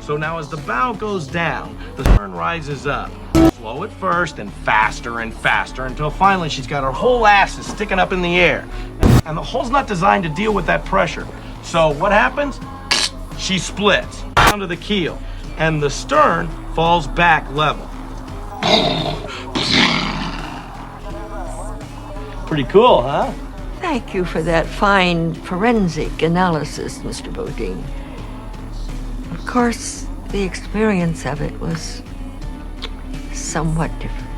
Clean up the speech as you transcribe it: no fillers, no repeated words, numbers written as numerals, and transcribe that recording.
So now as the bow goes down, the stern rises up. Slow at first and faster until finally she's got her whole ass is sticking up in the air. And the hull's not designed to deal with that pressure. So what happens? She splits down to the keel and the stern falls back level. Pretty cool, huh? Thank you for that fine forensic analysis, Mr. Bodine. Of course, the experience of it was somewhat different.